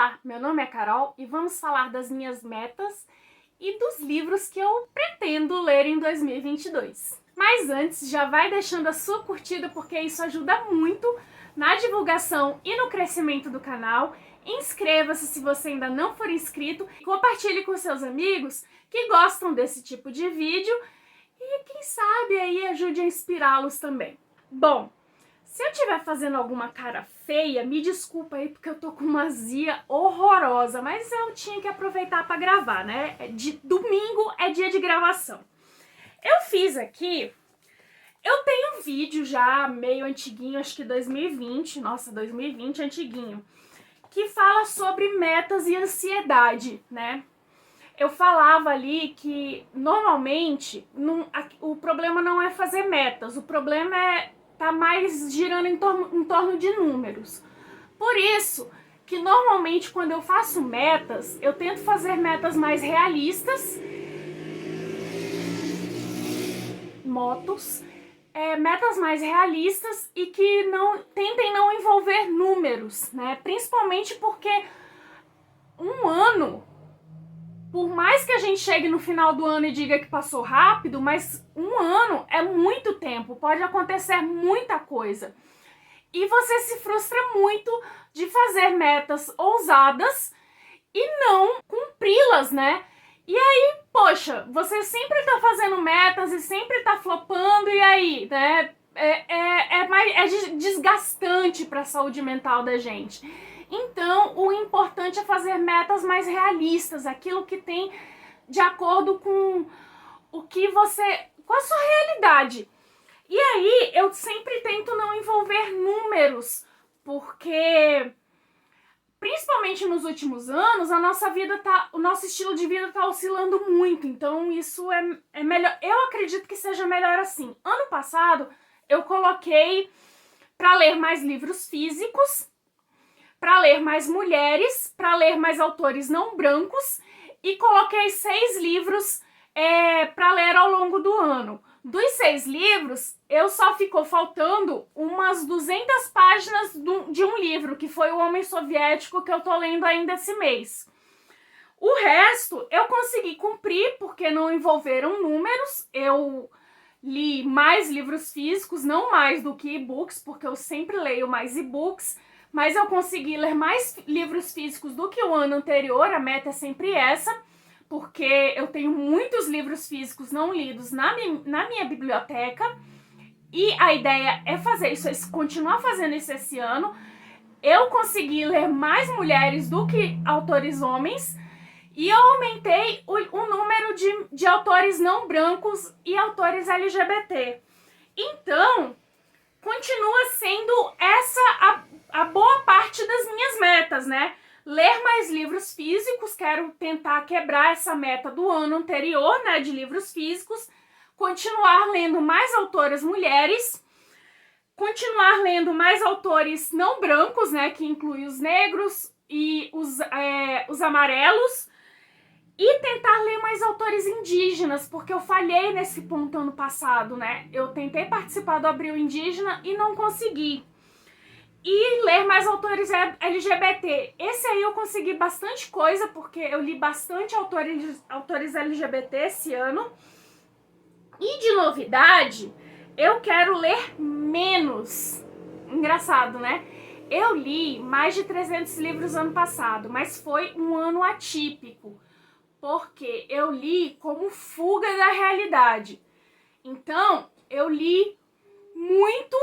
Olá, meu nome é Carol e vamos falar das minhas metas e dos livros que eu pretendo ler em 2022. Mas antes, já vai deixando a sua curtida porque isso ajuda muito na divulgação e no crescimento do canal. Inscreva-se se você ainda não for inscrito, compartilhe com seus amigos que gostam desse tipo de vídeo e quem sabe aí ajude a inspirá-los também. Bom, se eu estiver fazendo alguma cara feia, me desculpa aí porque eu tô com uma azia horrorosa, mas eu tinha que aproveitar para gravar, né? Domingo é dia de gravação. Eu fiz aqui, eu tenho um vídeo já meio antiguinho, acho que 2020, nossa, 2020 antiguinho, que fala sobre metas e ansiedade, né? Eu falava ali que normalmente o problema não é fazer metas, o problema é tá mais girando em torno de números. Por isso que normalmente quando eu faço metas, eu tento fazer metas mais realistas, metas mais realistas e que tentem não envolver números, né? Principalmente porque um ano, por mais que a gente chegue no final do ano e diga que passou rápido, mas um ano é muito tempo, pode acontecer muita coisa. E você se frustra muito de fazer metas ousadas e não cumpri-las, né? E aí, poxa, você sempre tá fazendo metas e sempre tá flopando, e aí, né? É desgastante para a saúde mental da gente. Então, o importante é fazer metas mais realistas, aquilo que tem de acordo com o que com a sua realidade. E aí, eu sempre tento não envolver números, porque principalmente nos últimos anos, o nosso estilo de vida tá oscilando muito, então isso é melhor. Eu acredito que seja melhor assim. Ano passado, eu coloquei para ler mais livros físicos, para ler mais mulheres, para ler mais autores não brancos e coloquei 6 livros para ler ao longo do ano. Dos 6 livros, só ficou faltando umas 200 páginas de um livro, que foi O Homem Soviético, que eu tô lendo ainda esse mês. O resto eu consegui cumprir porque não envolveram números. Eu li mais livros físicos, não mais do que e-books, porque eu sempre leio mais e-books, mas eu consegui ler mais livros físicos do que o ano anterior, a meta é sempre essa, porque eu tenho muitos livros físicos não lidos na minha biblioteca, e a ideia é fazer isso, continuar fazendo isso esse ano. Eu consegui ler mais mulheres do que autores homens, e eu aumentei o número de autores não brancos e autores LGBT. Então, continua sendo essa a boa parte das minhas metas, né? Ler mais livros físicos, quero tentar quebrar essa meta do ano anterior, né, de livros físicos, continuar lendo mais autoras mulheres, continuar lendo mais autores não brancos, né, que inclui os negros e os amarelos, e tentar ler mais autores indígenas, porque eu falhei nesse ponto ano passado, né? Eu tentei participar do Abril Indígena e não consegui. E ler mais autores LGBT. Esse aí eu consegui bastante coisa, porque eu li bastante autores LGBT esse ano. E de novidade, eu quero ler menos. Engraçado, né? Eu li mais de 300 livros ano passado, mas foi um ano atípico, porque eu li como fuga da realidade. Então, eu li muito,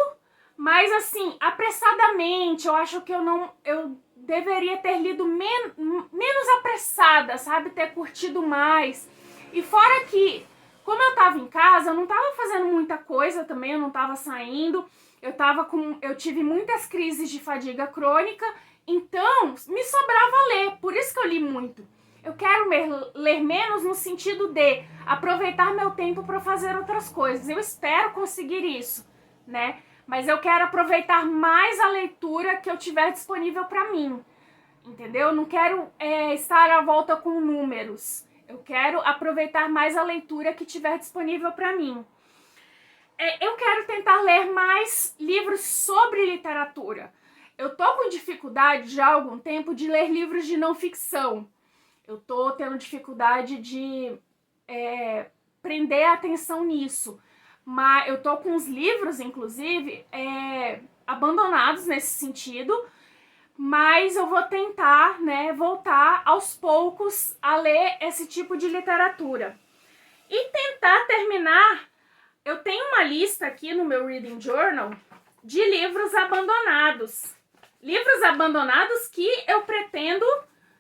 mas assim, apressadamente. Eu acho que eu deveria ter lido menos apressada, sabe? Ter curtido mais. E fora que, como eu tava em casa, eu não tava fazendo muita coisa também, eu não tava saindo. Eu tive muitas crises de fadiga crônica, então me sobrava ler, por isso que eu li muito. Eu quero ler menos no sentido de aproveitar meu tempo para fazer outras coisas. Eu espero conseguir isso, né? Mas eu quero aproveitar mais a leitura que eu tiver disponível para mim, entendeu? Eu não quero estar à volta com números. Eu quero aproveitar mais a leitura que tiver disponível para mim. Eu quero tentar ler mais livros sobre literatura. Eu tô com dificuldade já há algum tempo de ler livros de não ficção. Eu tô tendo dificuldade de prender a atenção nisso. Mas eu tô com uns livros, inclusive, abandonados nesse sentido, mas eu vou tentar, né, voltar aos poucos a ler esse tipo de literatura. E tentar terminar, eu tenho uma lista aqui no meu Reading Journal de livros abandonados. Livros abandonados que eu pretendo,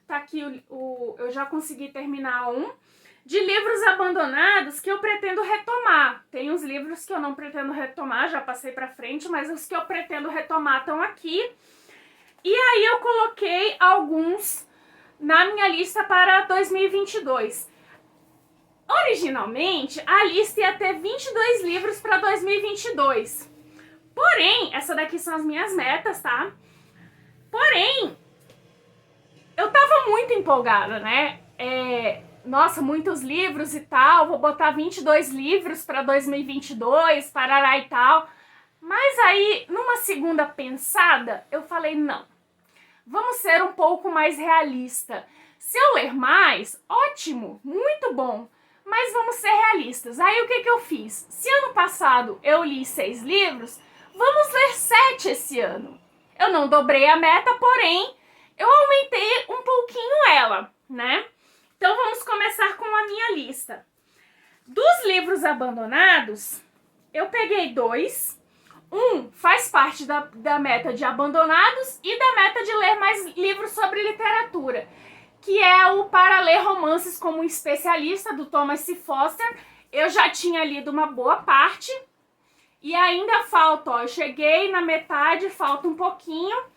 tá aqui eu já consegui terminar um, de livros abandonados que eu pretendo retomar. Tem uns livros que eu não pretendo retomar, já passei pra frente, mas os que eu pretendo retomar estão aqui. E aí eu coloquei alguns na minha lista para 2022. Originalmente, a lista ia ter 22 livros para 2022. Porém, essa daqui são as minhas metas, tá? Porém, eu tava muito empolgada, né? Nossa, muitos livros e tal, vou botar 22 livros para 2022, parará e tal. Mas aí, numa segunda pensada, eu falei, não, vamos ser um pouco mais realista. Se eu ler mais, ótimo, muito bom, mas vamos ser realistas. Aí o que eu fiz? Se ano passado eu li 6 livros, vamos ler 7 esse ano. Eu não dobrei a meta, porém, eu aumentei um pouquinho ela, né? Então vamos começar com a minha lista. Dos livros abandonados, eu peguei 2. Um faz parte da meta de abandonados e da meta de ler mais livros sobre literatura, que é o Para Ler Romances como um Especialista, do Thomas C. Foster. Eu já tinha lido uma boa parte e ainda falta, ó, eu cheguei na metade, falta um pouquinho,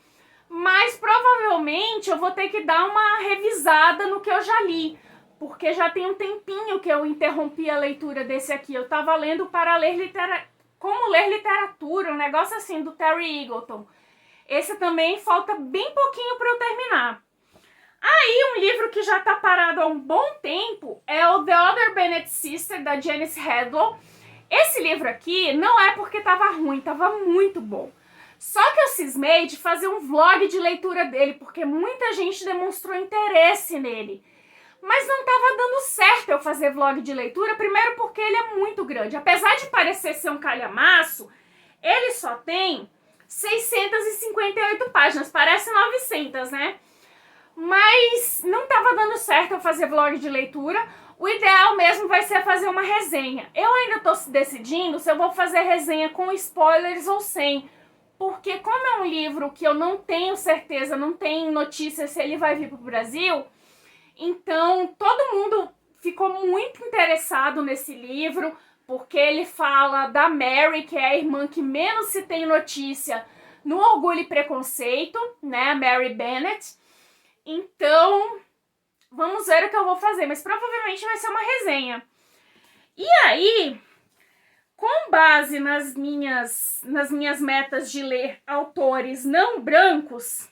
mas provavelmente eu vou ter que dar uma revisada no que eu já li, porque já tem um tempinho que eu interrompi a leitura desse aqui. Eu estava lendo Para Ler Como Ler Literatura, um negócio assim, do Terry Eagleton. Esse também falta bem pouquinho para eu terminar. Aí, um livro que já está parado há um bom tempo é o The Other Bennett Sister, da Janice Hadlow. Esse livro aqui não é porque estava ruim, estava muito bom. Só que eu cismei de fazer um vlog de leitura dele, porque muita gente demonstrou interesse nele. Mas não estava dando certo eu fazer vlog de leitura, primeiro porque ele é muito grande. Apesar de parecer ser um calhamaço, ele só tem 658 páginas, parece 900, né? Mas não estava dando certo eu fazer vlog de leitura. O ideal mesmo vai ser fazer uma resenha. Eu ainda estou decidindo se eu vou fazer resenha com spoilers ou sem. Porque como é um livro que eu não tenho certeza, não tem notícia se ele vai vir para o Brasil, então todo mundo ficou muito interessado nesse livro, porque ele fala da Mary, que é a irmã que menos se tem notícia no Orgulho e Preconceito, né, a Mary Bennett. Então, vamos ver o que eu vou fazer, mas provavelmente vai ser uma resenha. E aí, com base nas minhas metas de ler autores não brancos,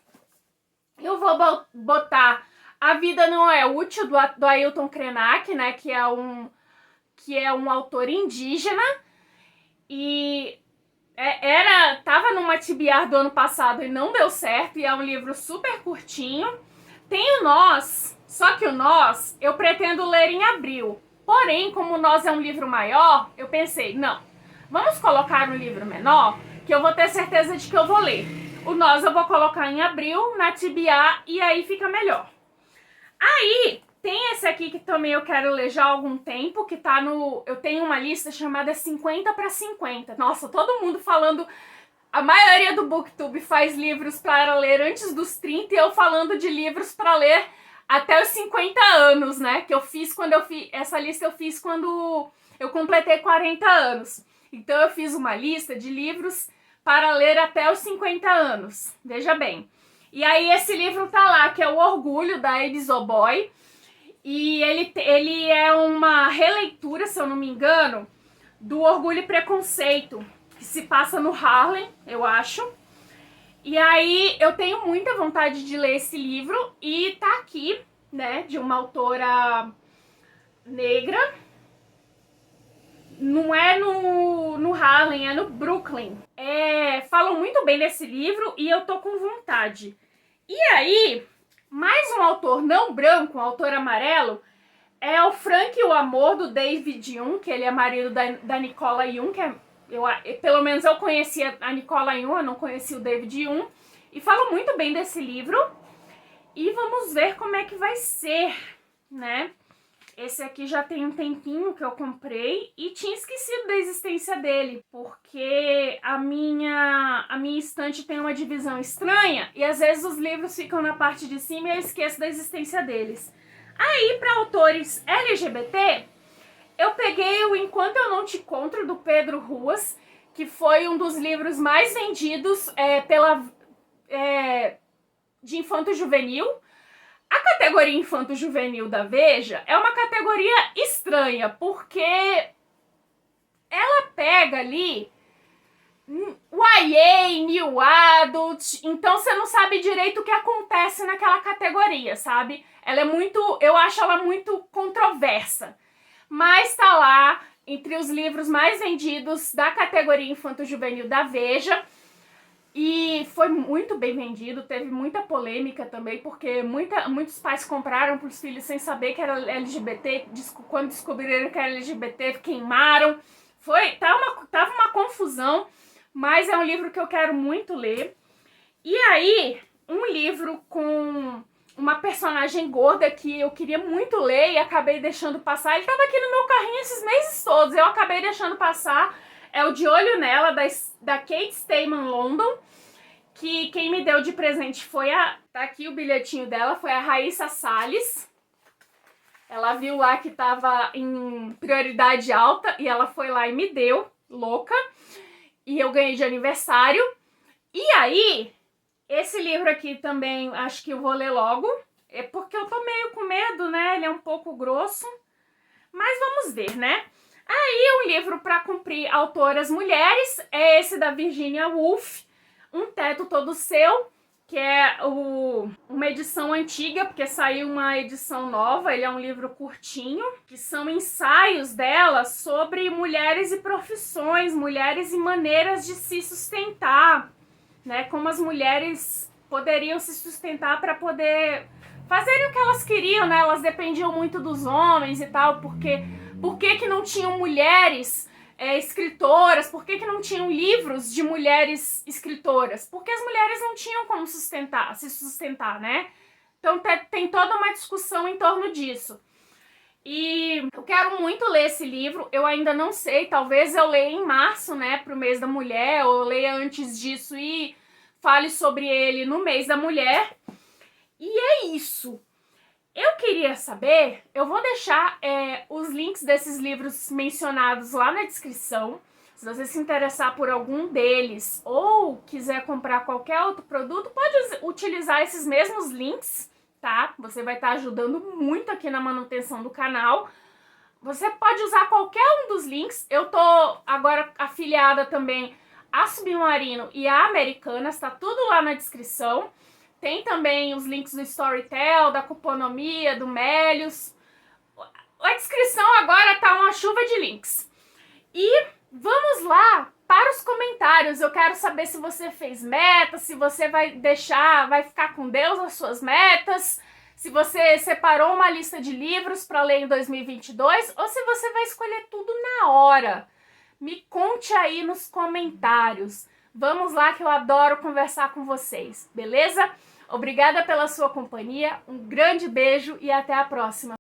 eu vou botar A Vida Não É Útil, do Ailton Krenak, né, que é um autor indígena, e tava numa TBR do ano passado e não deu certo, e é um livro super curtinho. Tem o Nós, só que o Nós eu pretendo ler em abril. Porém, como o Nós é um livro maior, eu pensei, não, vamos colocar um livro menor, que eu vou ter certeza de que eu vou ler. O Nós eu vou colocar em abril, na TBA, e aí fica melhor. Aí, tem esse aqui que também eu quero ler já há algum tempo, que tá no... Eu tenho uma lista chamada 50 para 50. Nossa, todo mundo falando... A maioria do BookTube faz livros para ler antes dos 30 e eu falando de livros para ler até os 50 anos, né? Que eu fiz quando eu fiz... Essa lista eu fiz quando eu completei 40 anos. Então eu fiz uma lista de livros para ler até os 50 anos. Veja bem. E aí esse livro tá lá, que é O Orgulho, da Edith O'Boy. E ele é uma releitura, se eu não me engano, do Orgulho e Preconceito, que se passa no Harlem, eu acho. E aí eu tenho muita vontade de ler esse livro e tá aqui, né, de uma autora negra. não é no Harlem, é no Brooklyn. Falam muito bem desse livro e eu tô com vontade. E aí, mais um autor não branco, um autor amarelo, é o Frank e o Amor, do David Jung, que ele é marido da Nicola Jung, que pelo menos eu conhecia a Nicola Jung, eu não conhecia o David Jung, e falo muito bem desse livro, e vamos ver como é que vai ser, né? Esse aqui já tem um tempinho que eu comprei e tinha esquecido da existência dele, porque a minha estante tem uma divisão estranha e às vezes os livros ficam na parte de cima e eu esqueço da existência deles. Aí, para autores LGBT, eu peguei o Enquanto Eu Não Te Encontro, do Pedro Ruas, que foi um dos livros mais vendidos de infanto-juvenil. A categoria infanto-juvenil da Veja é uma categoria estranha, porque ela pega ali YA, New Adult, então você não sabe direito o que acontece naquela categoria, sabe? Ela é muito, eu acho ela muito controversa, mas tá lá entre os livros mais vendidos da categoria infanto-juvenil da Veja. E foi muito bem vendido, teve muita polêmica também, porque muitos pais compraram para os filhos sem saber que era LGBT, quando descobriram que era LGBT, queimaram. Tava uma confusão, mas é um livro que eu quero muito ler. E aí, um livro com uma personagem gorda que eu queria muito ler e acabei deixando passar. Ele estava aqui no meu carrinho esses meses todos, eu acabei deixando passar. É o De Olho Nela, da Kate Stayman London, que quem me deu de presente foi tá aqui o bilhetinho dela, foi a Raíssa Salles. Ela viu lá que tava em prioridade alta e ela foi lá e me deu, louca. E eu ganhei de aniversário. E aí, esse livro aqui também acho que eu vou ler logo. É porque eu tô meio com medo, né? Ele é um pouco grosso. Mas vamos ver, né? Aí, um livro para cumprir autoras mulheres é esse da Virginia Woolf, Um Teto Todo Seu, que é uma edição antiga, porque saiu uma edição nova. Ele é um livro curtinho, que são ensaios dela sobre mulheres e profissões, mulheres e maneiras de se sustentar, né? Como as mulheres poderiam se sustentar para poder fazerem o que elas queriam, né? Elas dependiam muito dos homens e tal, porque por que não tinham mulheres escritoras? Por que não tinham livros de mulheres escritoras? Porque as mulheres não tinham como se sustentar, né? Então tem toda uma discussão em torno disso. E eu quero muito ler esse livro, eu ainda não sei, talvez eu leia em março, né, pro mês da mulher, ou leia antes disso e fale sobre ele no mês da mulher. E é isso. Eu queria saber, eu vou deixar os links desses livros mencionados lá na descrição. Se você se interessar por algum deles ou quiser comprar qualquer outro produto, pode utilizar esses mesmos links, tá? Você vai estar ajudando muito aqui na manutenção do canal. Você pode usar qualquer um dos links. Eu tô agora afiliada também à Submarino e à Americanas, tá tudo lá na descrição. Tem também os links do Storytel, da Cuponomia, do Melius. A descrição agora tá uma chuva de links. E vamos lá para os comentários. Eu quero saber se você fez metas, se você vai ficar com Deus as suas metas, se você separou uma lista de livros para ler em 2022 ou se você vai escolher tudo na hora. Me conte aí nos comentários. Vamos lá que eu adoro conversar com vocês, beleza? Obrigada pela sua companhia, um grande beijo e até a próxima.